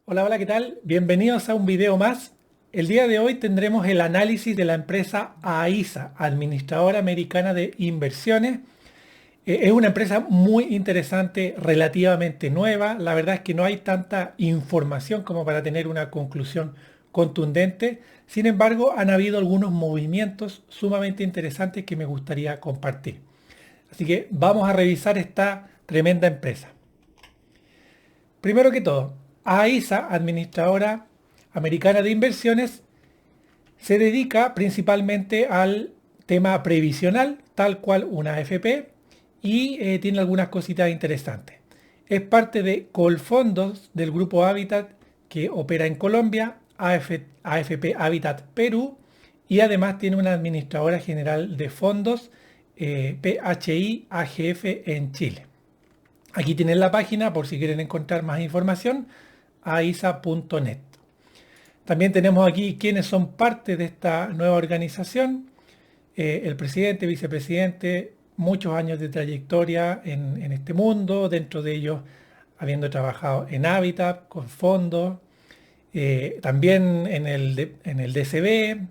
Hola, hola, ¿qué tal? Bienvenidos a un video más. El día de hoy tendremos el análisis de la empresa AISA, Administradora Americana de Inversiones. Es una empresa muy interesante, relativamente nueva. La verdad es que no hay tanta información como para tener una conclusión contundente. Sin embargo, han habido algunos movimientos sumamente interesantes que me gustaría compartir. Así que vamos a revisar esta tremenda empresa. Primero que todo, AISA, Administradora Americana de Inversiones, se dedica principalmente al tema previsional, tal cual una AFP, y tiene algunas cositas interesantes. Es parte de Colfondos del grupo Habitat que opera en Colombia, AFP Habitat Perú, y además tiene una administradora general de fondos, PHI AGF en Chile. Aquí tienen la página por si quieren encontrar más información, aisa.net. También tenemos aquí quienes son parte de esta nueva organización, el presidente, vicepresidente, muchos años de trayectoria en este mundo, dentro de ellos habiendo trabajado en Habitat, con fondos, también en el DCB,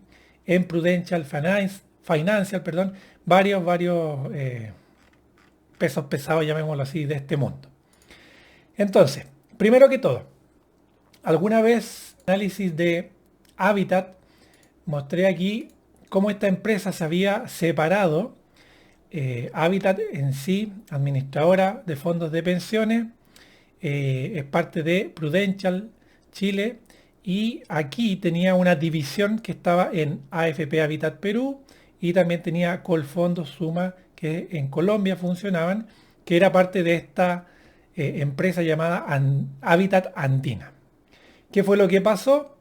en Prudential Financial, perdón, varios pesos pesados, llamémoslo así, de este mundo. Entonces, primero que todo, alguna vez análisis de Habitat, mostré aquí cómo esta empresa se había separado. Habitat en sí, administradora de fondos de pensiones, es parte de Prudential Chile y aquí tenía una división que estaba en AFP Habitat Perú y también tenía Colfondos Suma que en Colombia funcionaban, que era parte de esta empresa llamada Habitat Andina. ¿Qué fue lo que pasó?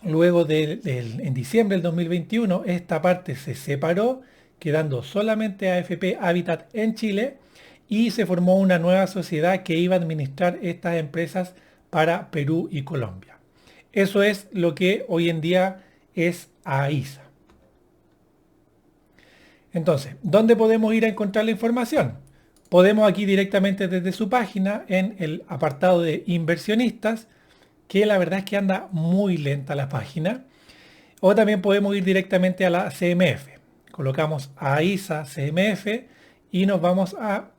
Luego en diciembre del 2021 esta parte se separó, quedando solamente AFP Habitat en Chile y se formó una nueva sociedad que iba a administrar estas empresas para Perú y Colombia. Eso es lo que hoy en día es AISA. Entonces, ¿dónde podemos ir a encontrar la información? Podemos aquí directamente desde su página en el apartado de inversionistas, que la verdad es que anda muy lenta la página. O también podemos ir directamente a la CMF. Colocamos AISA CMF y nos vamos a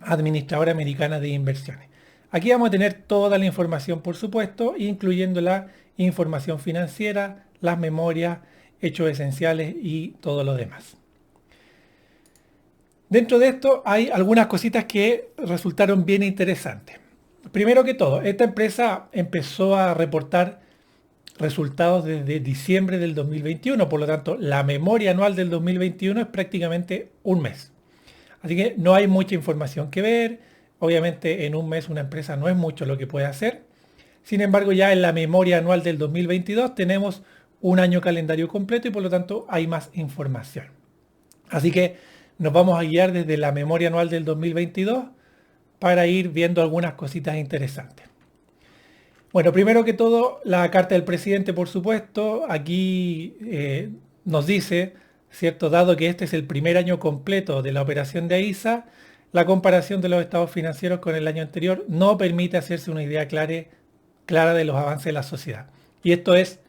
Administradora Americana de Inversiones. Aquí vamos a tener toda la información, por supuesto, incluyendo la información financiera, las memorias, hechos esenciales y todo lo demás. Dentro de esto hay algunas cositas que resultaron bien interesantes. Primero que todo, esta empresa empezó a reportar resultados desde diciembre del 2021, por lo tanto, la memoria anual del 2021 es prácticamente un mes. Así que no hay mucha información que ver. Obviamente en un mes una empresa no es mucho lo que puede hacer. Sin embargo, ya en la memoria anual del 2022 tenemos un año calendario completo y por lo tanto hay más información. Así que nos vamos a guiar desde la memoria anual del 2022 para ir viendo algunas cositas interesantes. Bueno, primero que todo, la carta del presidente, por supuesto, aquí nos dice, ¿cierto? Dado que este es el primer año completo de la operación de AISA, la comparación de los estados financieros con el año anterior no permite hacerse una idea clara de los avances de la sociedad. Y esto es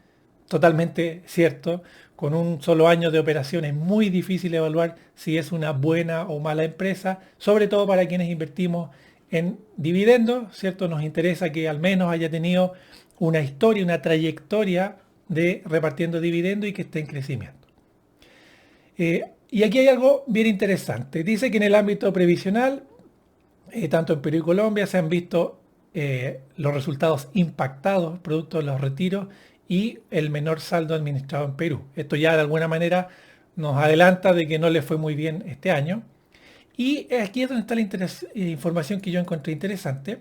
totalmente cierto. Con un solo año de operación es muy difícil evaluar si es una buena o mala empresa, sobre todo para quienes invertimos en dividendos, ¿cierto? Nos interesa que al menos haya tenido una historia, una trayectoria de repartiendo dividendos y que esté en crecimiento. Y aquí hay algo bien interesante. Dice que en el ámbito previsional, tanto en Perú y Colombia, se han visto los resultados impactados producto de los retiros y el menor saldo administrado en Perú. Esto ya de alguna manera nos adelanta de que no le fue muy bien este año. Y aquí es donde está la información que yo encontré interesante,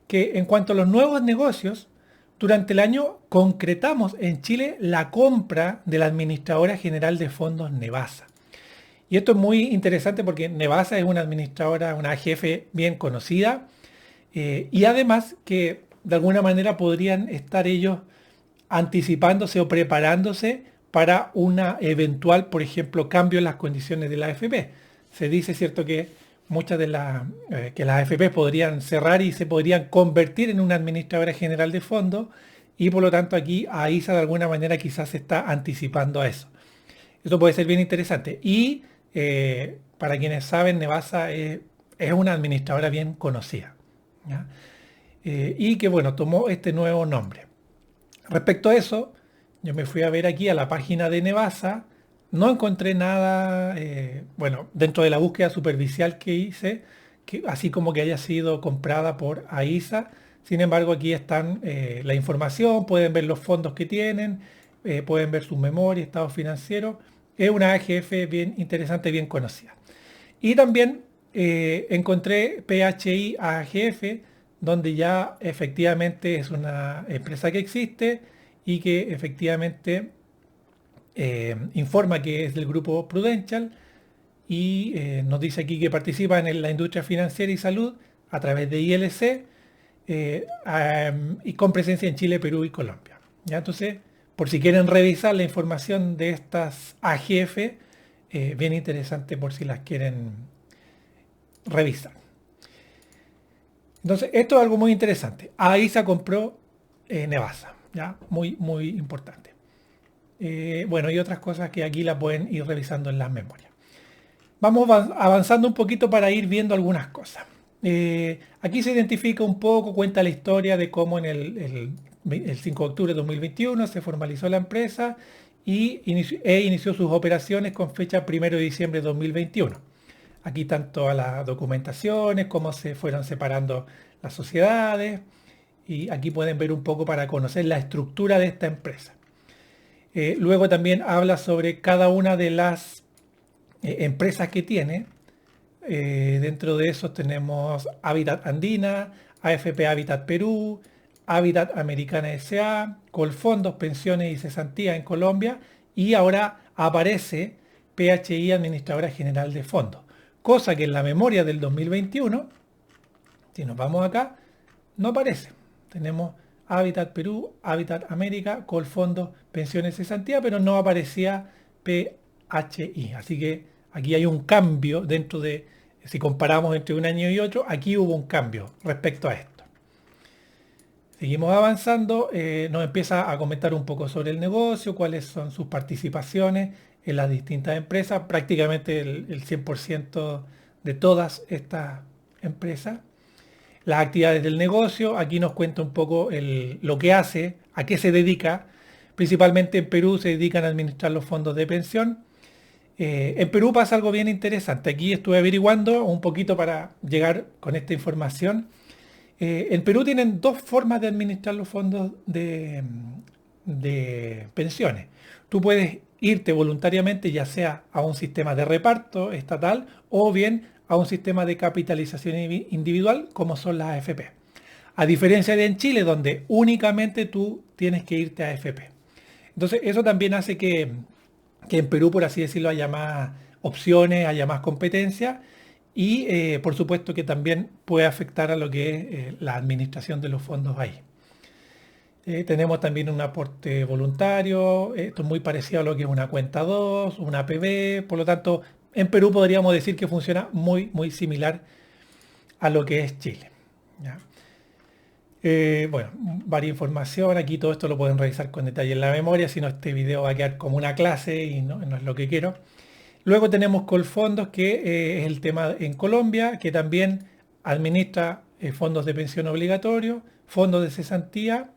que en cuanto a los nuevos negocios, durante el año concretamos en Chile la compra de la Administradora General de Fondos Nevasa. Y esto es muy interesante porque Nevasa es una administradora, una jefe bien conocida, y además que de alguna manera podrían estar ellos anticipándose o preparándose para una eventual, por ejemplo, cambio en las condiciones de la AFP. Se dice, ¿cierto?, que muchas de las que las AFP podrían cerrar y se podrían convertir en una administradora general de fondos y por lo tanto aquí AISA de alguna manera quizás se está anticipando a eso. Eso puede ser bien interesante. Y para quienes saben, Nevasa es una administradora bien conocida, ¿ya? Y que bueno, tomó este nuevo nombre. Respecto a eso, yo me fui a ver aquí a la página de Nevasa, no encontré nada, bueno, dentro de la búsqueda superficial que hice, que, así como que haya sido comprada por AISA. Sin embargo, aquí están la información, pueden ver los fondos que tienen, pueden ver sus memorias, estados financieros. Es una AGF bien interesante, bien conocida. Y también encontré PHI AGF, donde ya efectivamente es una empresa que existe y que efectivamente informa que es del grupo Prudential y nos dice aquí que participa en la industria financiera y salud a través de ILC y con presencia en Chile, Perú y Colombia. ¿Ya? Entonces, por si quieren revisar la información de estas AGF, bien interesante por si las quieren revisar. Entonces, esto es algo muy interesante. AISA compró Nevasa, ¿ya? Muy, muy importante. Bueno, y otras cosas que aquí la pueden ir revisando en las memorias. Vamos avanzando un poquito para ir viendo algunas cosas. Aquí se identifica un poco, cuenta la historia de cómo en el 5 de octubre de 2021 se formalizó la empresa y inició sus operaciones con fecha 1 de diciembre de 2021. Aquí están todas las documentaciones, cómo se fueron separando las sociedades y aquí pueden ver un poco para conocer la estructura de esta empresa. Luego también habla sobre cada una de las empresas que tiene. Dentro de esos tenemos Hábitat Andina, AFP Hábitat Perú, Hábitat Americana S.A., Colfondos, Pensiones y Cesantía en Colombia y ahora aparece PHI Administradora General de Fondos, cosa que en la memoria del 2021, si nos vamos acá, no aparece. Tenemos Hábitat Perú, Hábitat América, Colfondos, Pensiones y Cesantía, pero no aparecía PHI. Así que aquí hay un cambio dentro de, si comparamos entre un año y otro, aquí hubo un cambio respecto a esto. Seguimos avanzando, nos empieza a comentar un poco sobre el negocio, cuáles son sus participaciones en las distintas empresas, prácticamente el 100% de todas estas empresas. Las actividades del negocio, aquí nos cuenta un poco lo que hace, a qué se dedica. Principalmente en Perú se dedican a administrar los fondos de pensión. En Perú pasa algo bien interesante. Aquí estuve averiguando un poquito para llegar con esta información. En Perú tienen dos formas de administrar los fondos de pensiones. Tú puedes irte voluntariamente ya sea a un sistema de reparto estatal o bien a un sistema de capitalización individual como son las AFP. A diferencia de en Chile donde únicamente tú tienes que irte a AFP. Entonces eso también hace que en Perú, por así decirlo, haya más opciones, haya más competencia y por supuesto que también puede afectar a lo que es la administración de los fondos ahí. Tenemos también un aporte voluntario, esto es muy parecido a lo que es una cuenta 2, una APB, por lo tanto en Perú podríamos decir que funciona muy, muy similar a lo que es Chile. ¿Ya? Bueno, varia información, aquí todo esto lo pueden revisar con detalle en la memoria, si no este video va a quedar como una clase y no es lo que quiero. Luego tenemos Colfondos, que es el tema en Colombia, que también administra fondos de pensión obligatorio, fondos de cesantía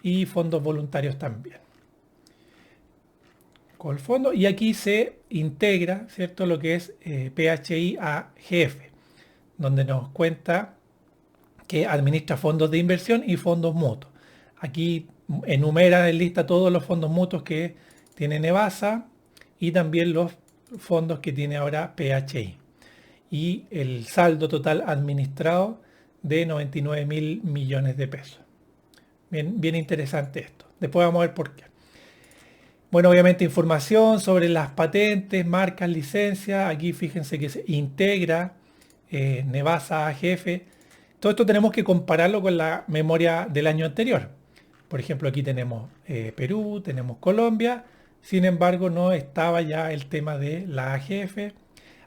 y fondos voluntarios también. Colfondo, y aquí se integra, ¿cierto?, lo que es PHI AGF, donde nos cuenta que administra fondos de inversión y fondos mutuos. Aquí enumera en lista todos los fondos mutuos que tiene Nevasa y también los fondos que tiene ahora PHI. Y el saldo total administrado de 99.000 millones de pesos. Bien, bien interesante esto. Después vamos a ver por qué. Bueno, obviamente información sobre las patentes, marcas, licencias. Aquí fíjense que se integra Nevasa AGF. Todo esto tenemos que compararlo con la memoria del año anterior. Por ejemplo, aquí tenemos Perú, tenemos Colombia. Sin embargo, no estaba ya el tema de la AGF.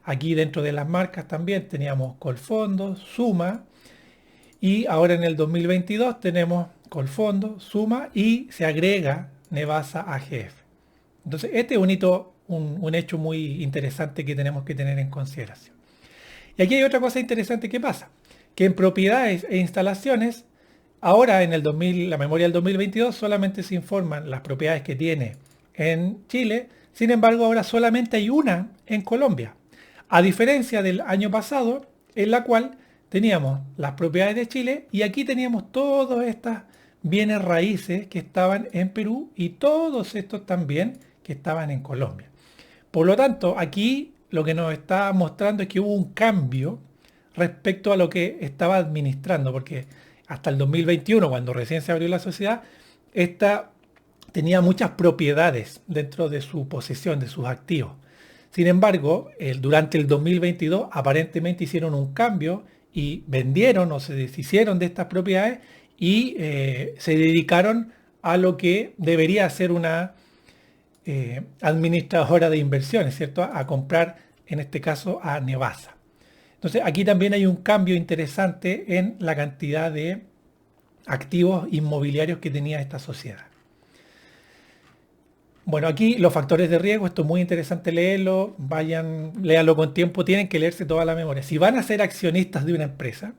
Aquí dentro de las marcas también teníamos Colfondo, Suma, y ahora en el 2022 tenemos Colfondo, Suma y se agrega Nevasa AGF. Entonces este es un hito, un hecho muy interesante que tenemos que tener en consideración. Y aquí hay otra cosa interesante que pasa, que en propiedades e instalaciones, ahora en el 2000, la memoria del 2022 solamente se informan las propiedades que tiene en Chile, sin embargo ahora solamente hay una en Colombia, a diferencia del año pasado en la cual teníamos las propiedades de Chile y aquí teníamos todos estos bienes raíces que estaban en Perú y todos estos también que estaban en Colombia. Por lo tanto, aquí lo que nos está mostrando es que hubo un cambio respecto a lo que estaba administrando, porque hasta el 2021, cuando recién se abrió la sociedad, esta tenía muchas propiedades dentro de su posesión, de sus activos. Sin embargo, durante el 2022 aparentemente hicieron un cambio y vendieron o se deshicieron de estas propiedades y se dedicaron a lo que debería ser una administradora de inversiones, ¿cierto? A comprar, en este caso, a Nevasa. Entonces, aquí también hay un cambio interesante en la cantidad de activos inmobiliarios que tenía esta sociedad. Bueno, aquí los factores de riesgo, esto es muy interesante leerlo, léanlo con tiempo, tienen que leerse toda la memoria. Si van a ser accionistas de una empresa,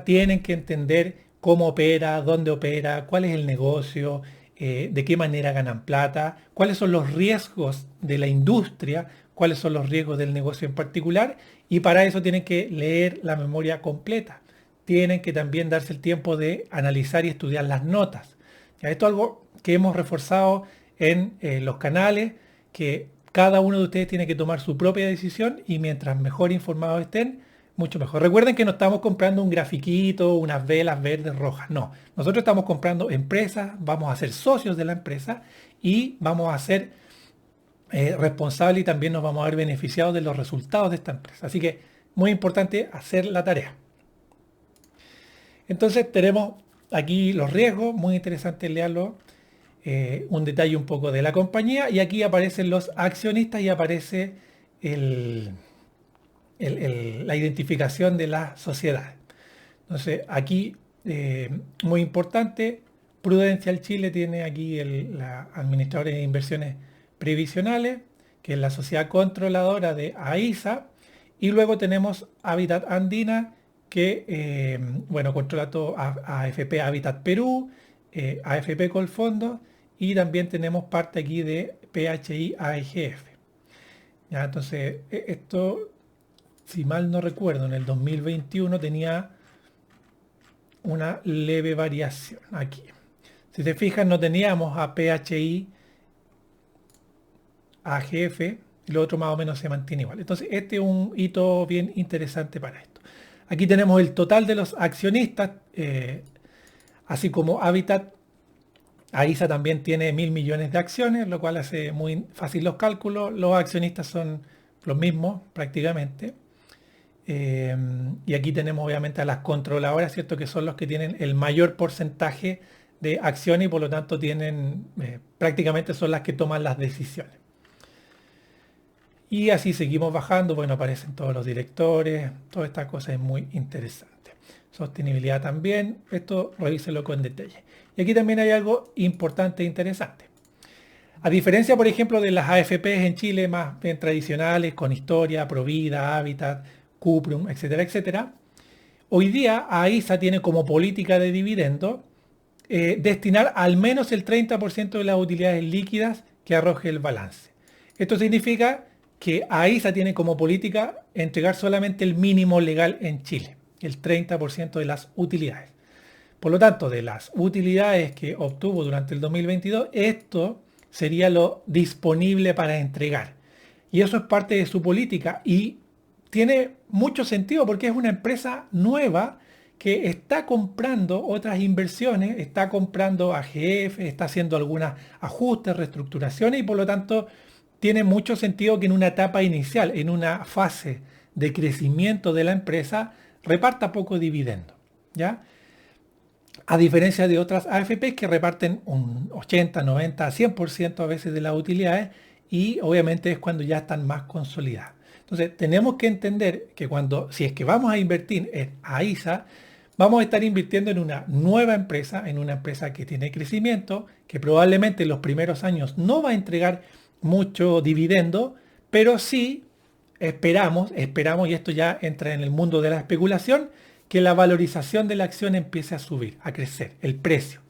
tienen que entender cómo opera, dónde opera, cuál es el negocio, de qué manera ganan plata, cuáles son los riesgos de la industria, cuáles son los riesgos del negocio en particular, y para eso tienen que leer la memoria completa. Tienen que también darse el tiempo de analizar y estudiar las notas. Ya, esto es algo que hemos reforzado en los canales, que cada uno de ustedes tiene que tomar su propia decisión y mientras mejor informados estén, mucho mejor. Recuerden que no estamos comprando un grafiquito, unas velas verdes, rojas. No, nosotros estamos comprando empresas, vamos a ser socios de la empresa y vamos a ser responsables y también nos vamos a ver beneficiados de los resultados de esta empresa. Así que muy importante hacer la tarea. Entonces tenemos aquí los riesgos, muy interesante leerlo. Un detalle un poco de la compañía y aquí aparecen los accionistas y aparece la identificación de la sociedad. Entonces aquí, muy importante, Prudential Chile tiene aquí la administradora de inversiones previsionales, que es la sociedad controladora de AISA, y luego tenemos Habitat Andina, que bueno, controla todo AFP Habitat Perú, AFP Colfondo, y también tenemos parte aquí de PHI AEGF. Ya, entonces, esto, si mal no recuerdo, en el 2021 tenía una leve variación aquí. Si te fijas, no teníamos a PHI, AGF, y lo otro más o menos se mantiene igual. Entonces, este es un hito bien interesante para esto. Aquí tenemos el total de los accionistas, así como Habitat. AISA también tiene 1.000 millones de acciones, lo cual hace muy fácil los cálculos. Los accionistas son los mismos prácticamente. Y aquí tenemos obviamente a las controladoras, ¿cierto? Que son los que tienen el mayor porcentaje de acciones y por lo tanto tienen, prácticamente son las que toman las decisiones. Y así seguimos bajando, bueno, aparecen todos los directores, toda esta cosa es muy interesante. Sostenibilidad también, esto revíselo con detalle. Y aquí también hay algo importante e interesante. A diferencia, por ejemplo, de las AFPs en Chile más bien tradicionales, con Historia, Provida, Habitat, Cuprum, etcétera, etcétera, hoy día AISA tiene como política de dividendo destinar al menos el 30% de las utilidades líquidas que arroje el balance. Esto significa que AISA tiene como política entregar solamente el mínimo legal en Chile, el 30% de las utilidades. Por lo tanto, de las utilidades que obtuvo durante el 2022, esto sería lo disponible para entregar. Y eso es parte de su política y tiene mucho sentido porque es una empresa nueva que está comprando otras inversiones, está comprando AGF, está haciendo algunos ajustes, reestructuraciones y por lo tanto tiene mucho sentido que en una etapa inicial, en una fase de crecimiento de la empresa, reparta poco dividendo, ¿ya? A diferencia de otras AFPs que reparten un 80, 90, 100% a veces de las utilidades y obviamente es cuando ya están más consolidadas. Entonces tenemos que entender que si es que vamos a invertir en AISA, vamos a estar invirtiendo en una nueva empresa, en una empresa que tiene crecimiento, que probablemente en los primeros años no va a entregar mucho dividendo, pero sí esperamos, y esto ya entra en el mundo de la especulación, que la valorización de la acción empiece a subir, a crecer, el precio.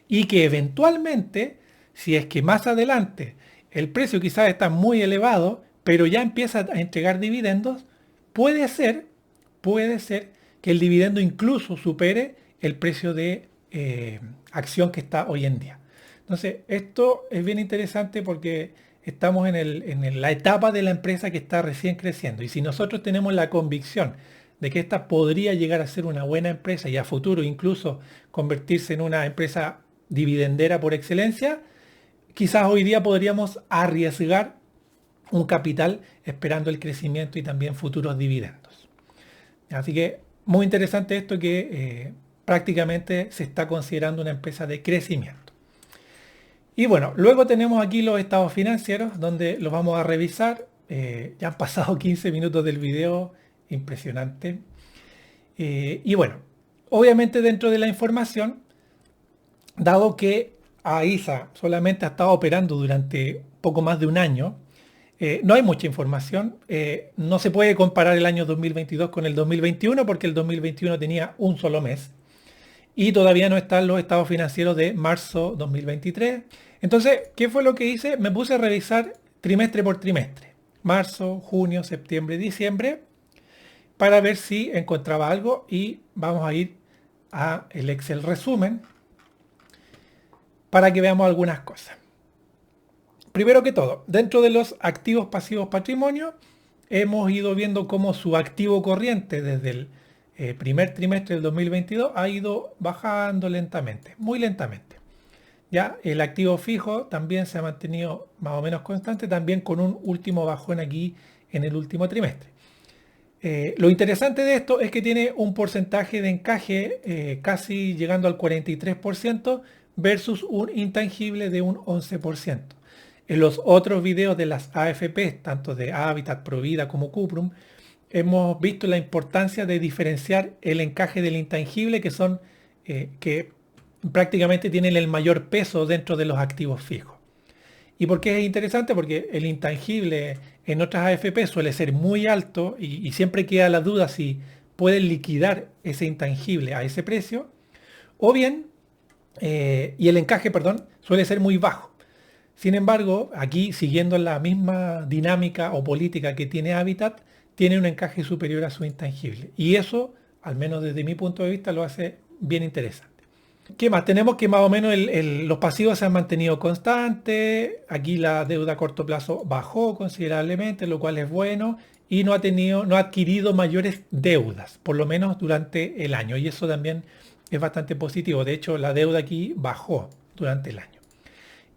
Y que eventualmente, si es que más adelante el precio quizás está muy elevado, pero ya empieza a entregar dividendos, puede ser, puede ser que el dividendo incluso supere el precio de acción que está hoy en día. Entonces, esto es bien interesante porque estamos en la etapa de la empresa que está recién creciendo. Y si nosotros tenemos la convicción de que esta podría llegar a ser una buena empresa y a futuro incluso convertirse en una empresa dividendera por excelencia, quizás hoy día podríamos arriesgar un capital esperando el crecimiento y también futuros dividendos. Así que muy interesante esto que prácticamente se está considerando una empresa de crecimiento. Y bueno, luego tenemos aquí los estados financieros donde los vamos a revisar. Ya han pasado 15 minutos del video, impresionante. Y bueno, obviamente dentro de la información, dado que AISA solamente ha estado operando durante poco más de un año, no hay mucha información. No se puede comparar el año 2022 con el 2021 porque el 2021 tenía un solo mes. Y todavía no están los estados financieros de marzo 2023. Entonces, ¿qué fue lo que hice? Me puse a revisar trimestre por trimestre. Marzo, junio, septiembre, diciembre. Para ver si encontraba algo. Y vamos a ir a el Excel resumen. Para que veamos algunas cosas. Primero que todo, dentro de los activos pasivos patrimonio, hemos ido viendo cómo su activo corriente desde el primer trimestre del 2022 ha ido bajando lentamente, muy lentamente. Ya el activo fijo también se ha mantenido más o menos constante, también con un último bajón aquí en el último trimestre. Lo interesante de esto es que tiene un porcentaje de encaje casi llegando al 43% versus un intangible de un 11%. En los otros videos de las AFP, tanto de Habitat, Provida como Cuprum, hemos visto la importancia de diferenciar el encaje del intangible, que prácticamente tienen el mayor peso dentro de los activos fijos. ¿Y por qué es interesante? Porque el intangible en otras AFP suele ser muy alto y siempre queda la duda si pueden liquidar ese intangible a ese precio, o bien, y el encaje, perdón, suele ser muy bajo. Sin embargo, aquí, siguiendo la misma dinámica o política que tiene Habitat, tiene un encaje superior a su intangible. Y eso, al menos desde mi punto de vista, lo hace bien interesante. ¿Qué más? Tenemos que más o menos los pasivos se han mantenido constantes. Aquí la deuda a corto plazo bajó considerablemente, lo cual es bueno. Y no ha adquirido mayores deudas, por lo menos durante el año. Y eso también es bastante positivo. De hecho, la deuda aquí durante el año.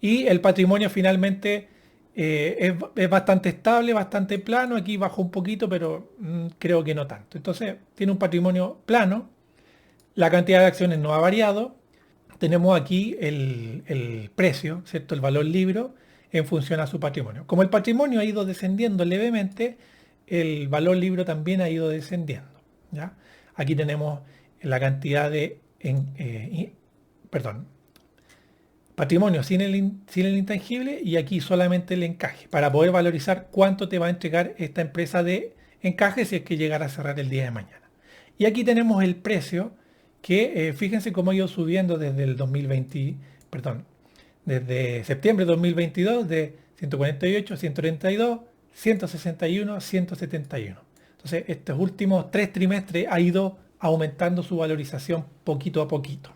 Y el patrimonio finalmente es bastante estable, bastante plano. Aquí bajó un poquito, pero creo que no tanto. Entonces, tiene un patrimonio plano. La cantidad de acciones no ha variado. Tenemos aquí el precio, ¿cierto? El valor libro en función a su patrimonio. Como el patrimonio ha ido descendiendo levemente, el valor libro también ha ido descendiendo. ¿Ya? Aquí tenemos la cantidad de... patrimonio sin el intangible y aquí solamente el encaje, para poder valorizar cuánto te va a entregar esta empresa de encaje si es que llegara a cerrar el día de mañana. Y aquí tenemos el precio que fíjense cómo ha ido subiendo desde el 2020, desde septiembre de 2022 de 148, 132, 161, 171. Entonces estos últimos 3 trimestres ha ido aumentando su valorización poquito a poquito.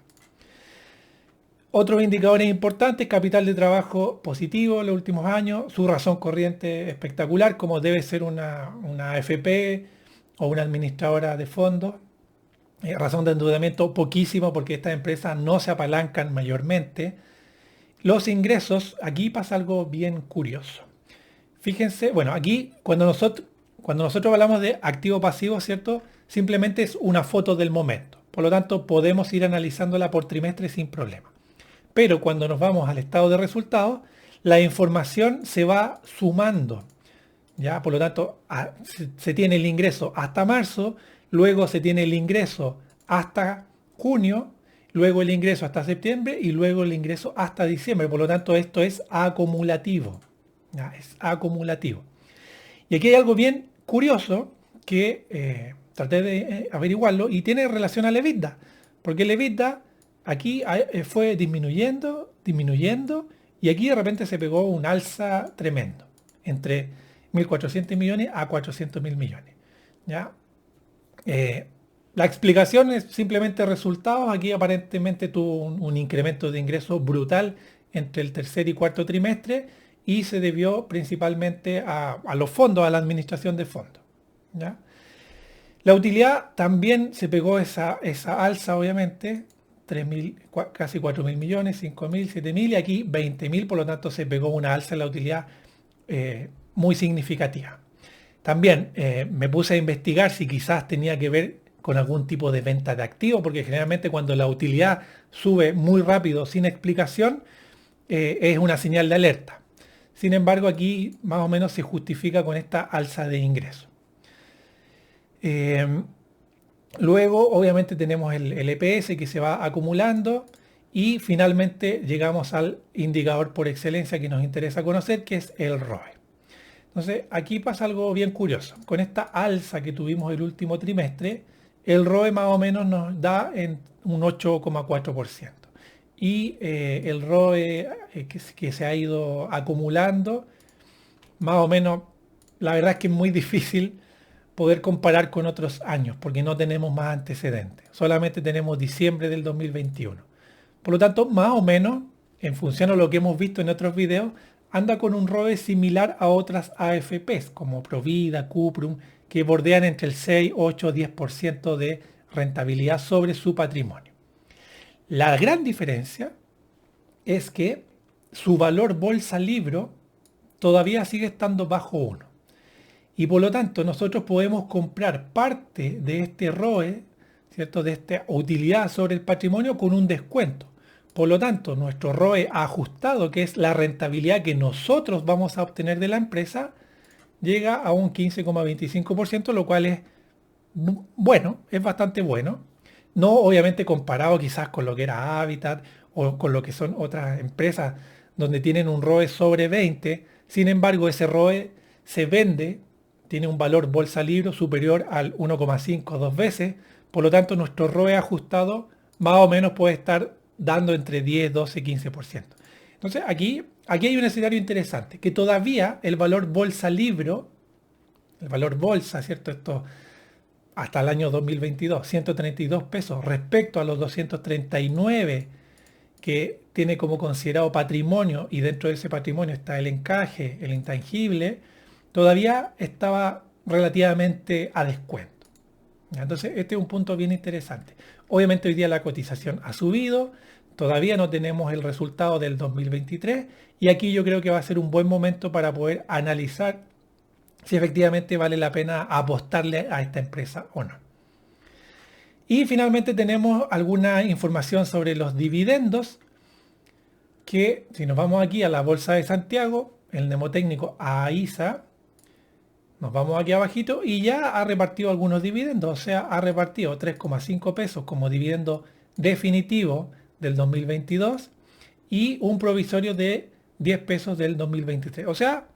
Otros indicadores importantes: capital de trabajo positivo en los últimos años, su razón corriente espectacular, como debe ser una AFP o una administradora de fondos. Razón de endeudamiento poquísimo porque estas empresas no se apalancan mayormente. Los ingresos, aquí pasa algo bien curioso. Fíjense, bueno, aquí cuando nosotros hablamos de activo pasivo, ¿cierto? Simplemente es una foto del momento. Por lo tanto, podemos ir analizándola por trimestre sin problema. Pero cuando nos vamos al estado de resultados, la información se va sumando. ¿Ya? Por lo tanto, se tiene el ingreso hasta marzo, luego se tiene el ingreso hasta junio, luego el ingreso hasta septiembre y luego el ingreso hasta diciembre. Por lo tanto, esto es acumulativo. ¿Ya? Es acumulativo. Y aquí hay algo bien curioso que traté de averiguarlo y tiene relación al EBITDA. Porque el EBITDA aquí fue disminuyendo, disminuyendo y aquí de repente se pegó un alza tremendo. Entre 1.400 millones a 400.000 millones. ¿Ya? La explicación es simplemente resultados. Aquí aparentemente tuvo un incremento de ingresos brutal entre el tercer y cuarto trimestre y se debió principalmente a los fondos, a la administración de fondos. ¿Ya? La utilidad también se pegó esa alza, obviamente, 3.000, casi 4.000 millones, 5.000, 7.000 y aquí 20.000, por lo tanto se pegó una alza en la utilidad muy significativa. También me puse a investigar si quizás tenía que ver con algún tipo de venta de activos, porque generalmente cuando la utilidad sube muy rápido sin explicación, es una señal de alerta. Sin embargo, aquí más o menos se justifica con esta alza de ingresos. Luego, obviamente, tenemos el EPS que se va acumulando y finalmente llegamos al indicador por excelencia que nos interesa conocer, que es el ROE. Entonces, aquí pasa algo bien curioso. Con esta alza que tuvimos el último trimestre, el ROE más o menos nos da en un 8,4%. Y el ROE que se ha ido acumulando, más o menos, la verdad es que es muy difícil poder comparar con otros años, porque no tenemos más antecedentes. Solamente tenemos diciembre del 2021. Por lo tanto, más o menos, en función a lo que hemos visto en otros videos, anda con un ROE similar a otras AFPs, como Provida, Cuprum, que bordean entre el 6, 8, 10% de rentabilidad sobre su patrimonio. La gran diferencia es que su valor bolsa libro todavía sigue estando bajo 1. Y por lo tanto nosotros podemos comprar parte de este ROE, ¿cierto? De esta utilidad sobre el patrimonio con un descuento. Por lo tanto, nuestro ROE ajustado, que es la rentabilidad que nosotros vamos a obtener de la empresa, llega a un 15,25%, lo cual es bueno, es bastante bueno. No obviamente comparado quizás con lo que era Habitat o con lo que son otras empresas donde tienen un ROE sobre 20. Sin embargo, ese ROE se vende, tiene un valor bolsa libro superior al 1,5 dos veces. Por lo tanto, nuestro ROE ajustado más o menos puede estar dando entre 10, 12, 15%. Entonces, aquí hay un escenario interesante, que todavía el valor bolsa libro, el valor bolsa, ¿cierto? Esto hasta el año 2022, 132 pesos respecto a los 239 que tiene como considerado patrimonio y dentro de ese patrimonio está el encaje, el intangible, todavía estaba relativamente a descuento. Entonces, este es un punto bien interesante. Obviamente hoy día la cotización ha subido, todavía no tenemos el resultado del 2023 y aquí yo creo que va a ser un buen momento para poder analizar si efectivamente vale la pena apostarle a esta empresa o no. Y finalmente tenemos alguna información sobre los dividendos que si nos vamos aquí a la Bolsa de Santiago, el mnemotécnico AISA, nos vamos aquí abajito y ya ha repartido algunos dividendos, o sea, ha repartido 3,5 pesos como dividendo definitivo del 2022 y un provisorio de 10 pesos del 2023. O sea,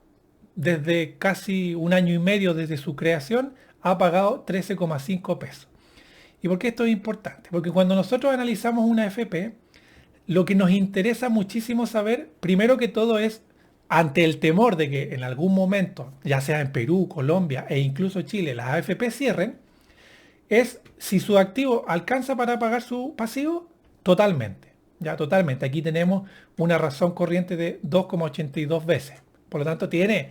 desde casi un año y medio desde su creación ha pagado 13,5 pesos. ¿Y por qué esto es importante? Porque cuando nosotros analizamos una FP, lo que nos interesa muchísimo saber, primero que todo es, ante el temor de que en algún momento, ya sea en Perú, Colombia e incluso Chile, las AFP cierren, es si su activo alcanza para pagar su pasivo, totalmente. Ya totalmente. Aquí tenemos una razón corriente de 2,82 veces. Por lo tanto, tiene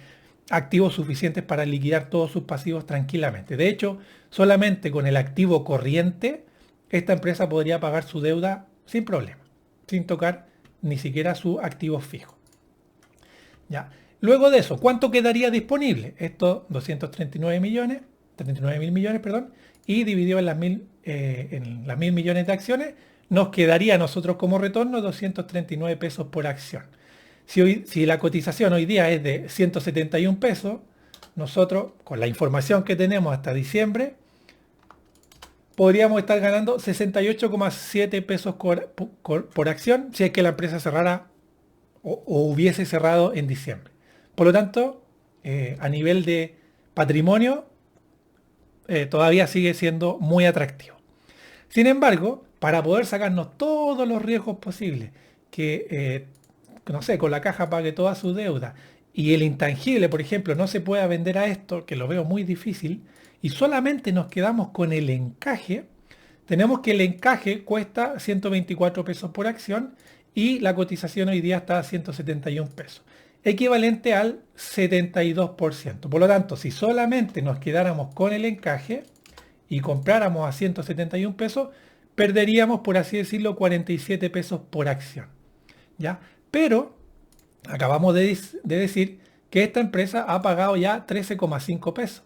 activos suficientes para liquidar todos sus pasivos tranquilamente. De hecho, solamente con el activo corriente, esta empresa podría pagar su deuda sin problema, sin tocar ni siquiera su activo fijo. Ya. Luego de eso, ¿cuánto quedaría disponible? Estos 239 millones, 39.000 millones, perdón, y dividido en las 1.000 millones de acciones, nos quedaría a nosotros como retorno 239 pesos por acción. Si la cotización hoy día es de 171 pesos, nosotros, con la información que tenemos hasta diciembre, podríamos estar ganando 68,7 pesos por acción si es que la empresa cerrara o hubiese cerrado en diciembre. Por lo tanto, a nivel de patrimonio, todavía sigue siendo muy atractivo. Sin embargo, para poder sacarnos todos los riesgos posibles, que, no sé, con la caja pague toda su deuda y el intangible, por ejemplo, no se pueda vender a esto, que lo veo muy difícil, y solamente nos quedamos con el encaje, tenemos que el encaje cuesta 124 pesos por acción y la cotización hoy día está a 171 pesos, equivalente al 72%. Por lo tanto, si solamente nos quedáramos con el encaje y compráramos a 171 pesos, perderíamos, por así decirlo, 47 pesos por acción. ¿Ya? Pero acabamos de decir que esta empresa ha pagado ya 13,5 pesos.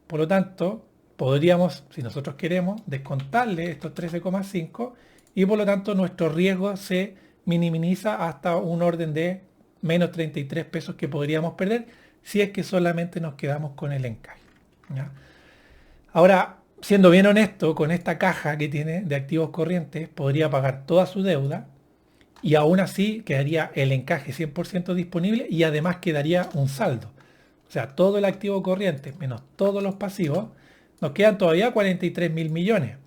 Por lo tanto, podríamos, si nosotros queremos, descontarle estos 13,5 y por lo tanto nuestro riesgo se minimiza hasta un orden de menos 33 pesos que podríamos perder si es que solamente nos quedamos con el encaje. ¿Ya? Ahora, siendo bien honesto, con esta caja que tiene de activos corrientes, podría pagar toda su deuda y aún así quedaría el encaje 100% disponible y además quedaría un saldo. O sea, todo el activo corriente menos todos los pasivos, nos quedan todavía 43.000 millones.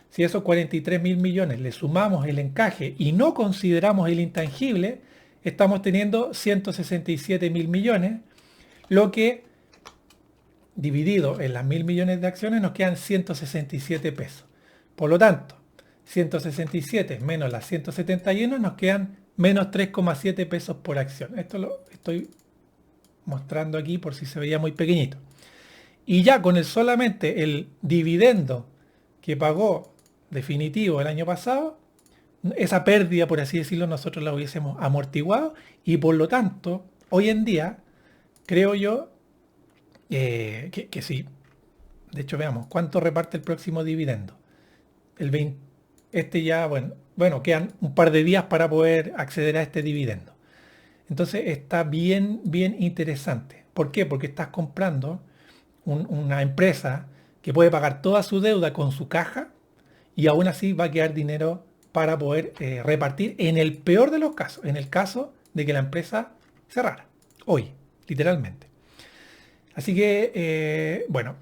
Si esos 43.000 millones le sumamos el encaje y no consideramos el intangible, estamos teniendo 167.000 millones, lo que dividido en las 1.000 millones de acciones nos quedan 167 pesos. Por lo tanto, 167 menos las 171 nos quedan menos 3,7 pesos por acción. Esto lo estoy mostrando aquí por si se veía muy pequeñito. Y ya con solamente el dividendo que pagó definitivo el año pasado, esa pérdida, por así decirlo, nosotros la hubiésemos amortiguado y por lo tanto, hoy en día, creo yo que sí. De hecho, veamos, ¿cuánto reparte el próximo dividendo? El 20, ya, bueno, quedan un par de días para poder acceder a este dividendo. Entonces está bien, bien interesante. ¿Por qué? Porque estás comprando una empresa que puede pagar toda su deuda con su caja y aún así va a quedar dinero para poder repartir en el peor de los casos, en el caso de que la empresa cerrara, hoy, literalmente. Así que, bueno,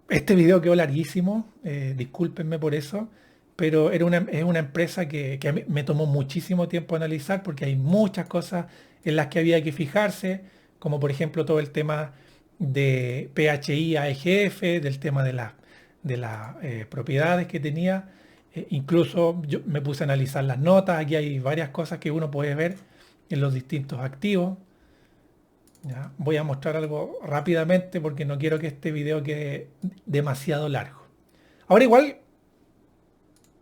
este video quedó larguísimo, discúlpenme por eso, pero es una empresa que a mí me tomó muchísimo tiempo analizar porque hay muchas cosas en las que había que fijarse, como por ejemplo todo el tema de PHI a EGF, del tema de las propiedades que tenía. Incluso yo me puse a analizar las notas, aquí hay varias cosas que uno puede ver en los distintos activos. ¿Ya? Voy a mostrar algo rápidamente porque no quiero que este video quede demasiado largo. Ahora igual,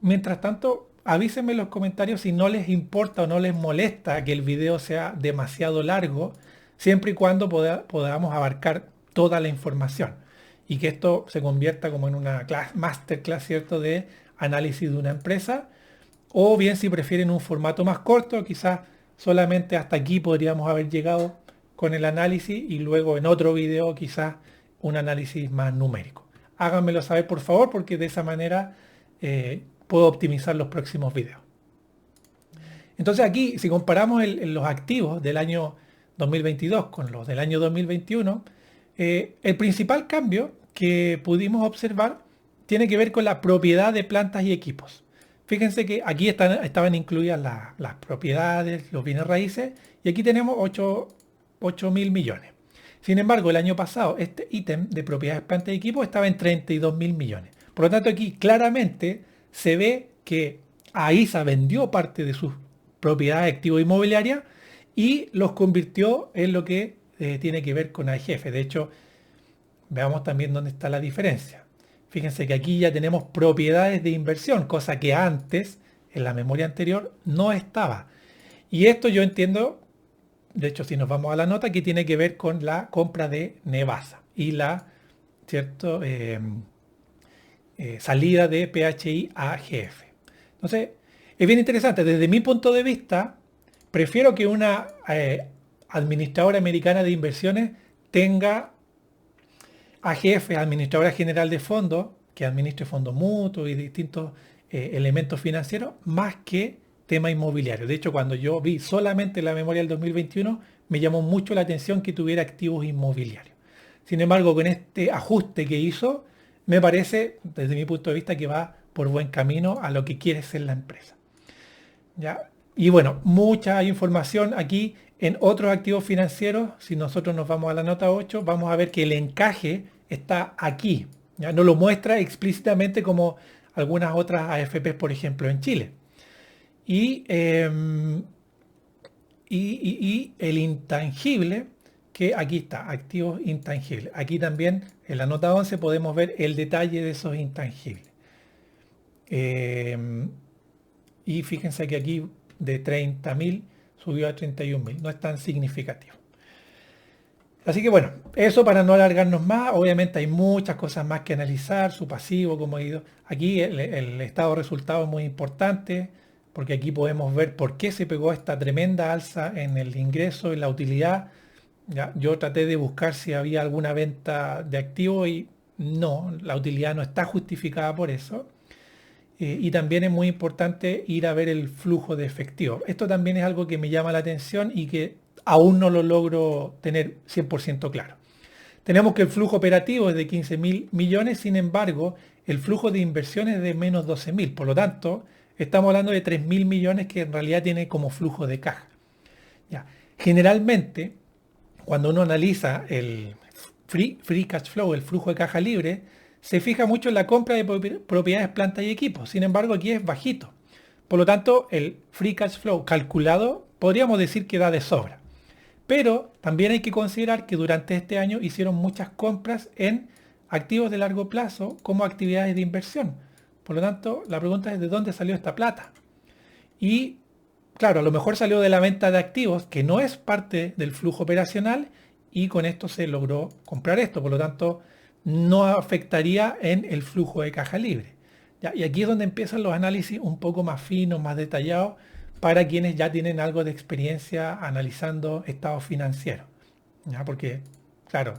mientras tanto, avísenme en los comentarios si no les importa o no les molesta que el video sea demasiado largo, siempre y cuando podamos abarcar toda la información y que esto se convierta como en una masterclass, ¿cierto?, de análisis de una empresa, o bien si prefieren un formato más corto, quizás solamente hasta aquí podríamos haber llegado con el análisis y luego en otro video quizás un análisis más numérico. Háganmelo saber por favor porque de esa manera puedo optimizar los próximos videos. Entonces aquí, si comparamos los activos del año 2022 con los del año 2021, el principal cambio que pudimos observar tiene que ver con la propiedad de plantas y equipos. Fíjense que aquí estaban incluidas las propiedades, los bienes raíces, y aquí tenemos 8.000 millones. Sin embargo, el año pasado este ítem de propiedades, plantas y equipos estaba en 32.000 millones. Por lo tanto, aquí claramente se ve que AISA vendió parte de sus propiedades, activos inmobiliarias y los convirtió en lo que tiene que ver con AGF. De hecho, veamos también dónde está la diferencia. Fíjense que aquí ya tenemos propiedades de inversión, cosa que antes, en la memoria anterior, no estaba. Y esto yo entiendo, de hecho, si nos vamos a la nota, que tiene que ver con la compra de Nevasa y la, ¿cierto?, salida de PHI a GF. Entonces, es bien interesante. Desde mi punto de vista, prefiero que una administradora americana de inversiones tenga AGF, administradora general de fondos, que administre fondos mutuos y distintos elementos financieros, más que tema inmobiliario. De hecho, cuando yo vi solamente la memoria del 2021, me llamó mucho la atención que tuviera activos inmobiliarios. Sin embargo, con este ajuste que hizo, me parece, desde mi punto de vista, que va por buen camino a lo que quiere ser la empresa. ¿Ya? Y bueno, mucha información aquí en otros activos financieros. Si nosotros nos vamos a la nota 8, vamos a ver que el encaje está aquí. ¿Ya? No lo muestra explícitamente como algunas otras AFPs, por ejemplo, en Chile. Y el intangible, que aquí está, activos intangibles. Aquí también en la nota 11 podemos ver el detalle de esos intangibles. Y fíjense que aquí de 30.000 subió a 31.000, no es tan significativo. Así que bueno, eso para no alargarnos más. Obviamente hay muchas cosas más que analizar, su pasivo, como he ido. Aquí el estado de resultados es muy importante, porque aquí podemos ver por qué se pegó esta tremenda alza en el ingreso y la utilidad. Ya, yo traté de buscar si había alguna venta de activos y no, la utilidad no está justificada por eso. Y también es muy importante ir a ver el flujo de efectivo. Esto también es algo que me llama la atención y que aún no lo logro tener 100% claro. Tenemos que el flujo operativo es de 15.000 millones, sin embargo, el flujo de inversiones es de menos 12.000. Por lo tanto, estamos hablando de 3.000 millones que en realidad tiene como flujo de caja. Ya. Generalmente, cuando uno analiza el free cash flow, el flujo de caja libre, se fija mucho en la compra de propiedades, planta y equipos. Sin embargo, aquí es bajito. Por lo tanto, el free cash flow calculado podríamos decir que da de sobra. Pero también hay que considerar que durante este año hicieron muchas compras en activos de largo plazo como actividades de inversión. Por lo tanto, la pregunta es: ¿de dónde salió esta plata? Y claro, a lo mejor salió de la venta de activos, que no es parte del flujo operacional, y con esto se logró comprar esto. Por lo tanto, no afectaría en el flujo de caja libre. ¿Ya? Y aquí es donde empiezan los análisis un poco más finos, más detallados, para quienes ya tienen algo de experiencia analizando estados financieros. ¿Ya? Porque, claro,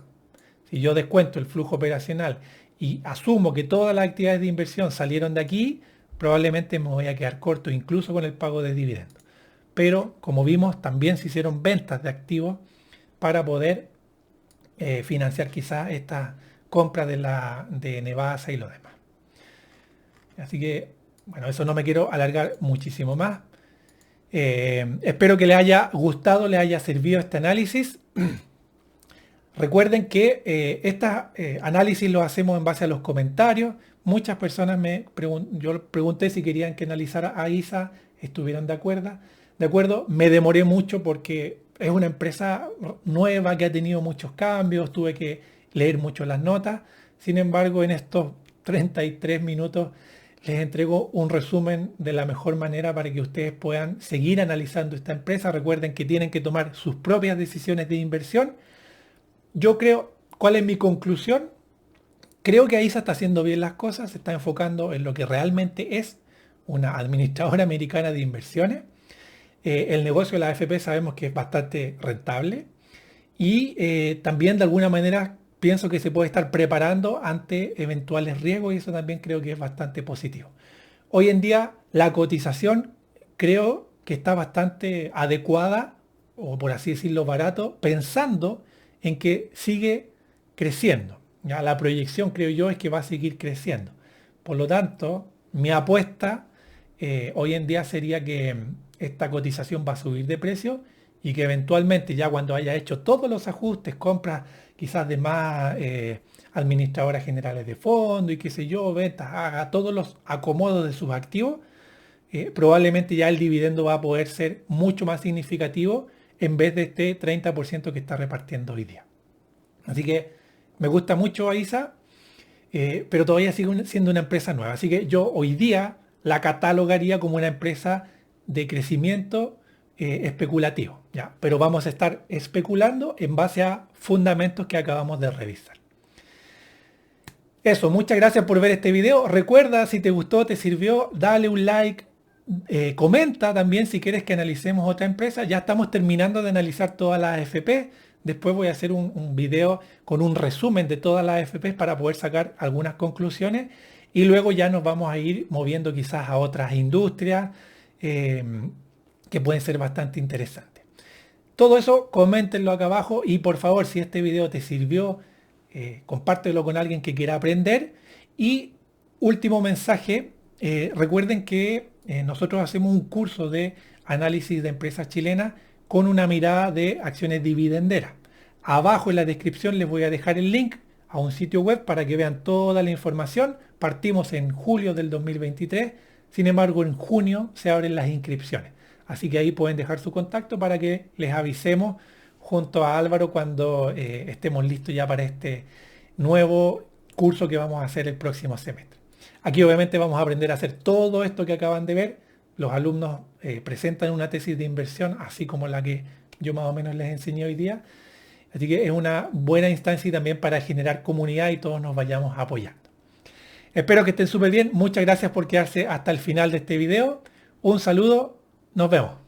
si yo descuento el flujo operacional y asumo que todas las actividades de inversión salieron de aquí, probablemente me voy a quedar corto incluso con el pago de dividendos. Pero, como vimos, también se hicieron ventas de activos para poder financiar quizás estas compras de Nevasa y lo demás. Así que, bueno, eso no me quiero alargar muchísimo más. Espero que les haya gustado, les haya servido este análisis. Recuerden que este análisis lo hacemos en base a los comentarios. Muchas personas yo pregunté si querían que analizara a ISA, estuvieron de acuerdo. Me demoré mucho porque es una empresa nueva que ha tenido muchos cambios, tuve que leer mucho las notas. Sin embargo, en estos 33 minutos les entrego un resumen de la mejor manera para que ustedes puedan seguir analizando esta empresa. Recuerden que tienen que tomar sus propias decisiones de inversión. Yo creo, ¿cuál es mi conclusión? Creo que AISA está haciendo bien las cosas, se está enfocando en lo que realmente es una administradora americana de inversiones. El negocio de la AFP sabemos que es bastante rentable y también de alguna manera pienso que se puede estar preparando ante eventuales riesgos y eso también creo que es bastante positivo. Hoy en día la cotización creo que está bastante adecuada, o por así decirlo barato, pensando en que sigue creciendo. ¿Ya? La proyección creo yo es que va a seguir creciendo. Por lo tanto, mi apuesta hoy en día sería que esta cotización va a subir de precio y que eventualmente ya cuando haya hecho todos los ajustes, compras quizás de más administradoras generales de fondo y qué sé yo, ventas, haga todos los acomodos de sus activos, probablemente ya el dividendo va a poder ser mucho más significativo en vez de este 30% que está repartiendo hoy día. Así que me gusta mucho AISA, pero todavía sigue siendo una empresa nueva. Así que yo hoy día la catalogaría como una empresa de crecimiento especulativo, ¿ya? Pero vamos a estar especulando en base a fundamentos que acabamos de revisar. Eso, muchas gracias por ver este video. Recuerda, si te gustó, te sirvió, dale un like, Comenta también si quieres que analicemos otra empresa. Ya estamos terminando de analizar todas las AFP. Después voy a hacer un video con un resumen de todas las AFP para poder sacar algunas conclusiones. Y luego ya nos vamos a ir moviendo quizás a otras industrias eh, que pueden ser bastante interesantes. Todo eso coméntenlo acá abajo y por favor, si este video te sirvió, compártelo con alguien que quiera aprender. Y último mensaje, recuerden que nosotros hacemos un curso de análisis de empresas chilenas con una mirada de acciones dividenderas. Abajo en la descripción les voy a dejar el link a un sitio web para que vean toda la información. Partimos en julio del 2023, sin embargo en junio se abren las inscripciones. Así que ahí pueden dejar su contacto para que les avisemos junto a Álvaro cuando estemos listos ya para este nuevo curso que vamos a hacer el próximo semestre. Aquí obviamente vamos a aprender a hacer todo esto que acaban de ver. Los alumnos presentan una tesis de inversión, así como la que yo más o menos les enseñé hoy día. Así que es una buena instancia y también para generar comunidad y todos nos vayamos apoyando. Espero que estén súper bien. Muchas gracias por quedarse hasta el final de este video. Un saludo. Nos vemos.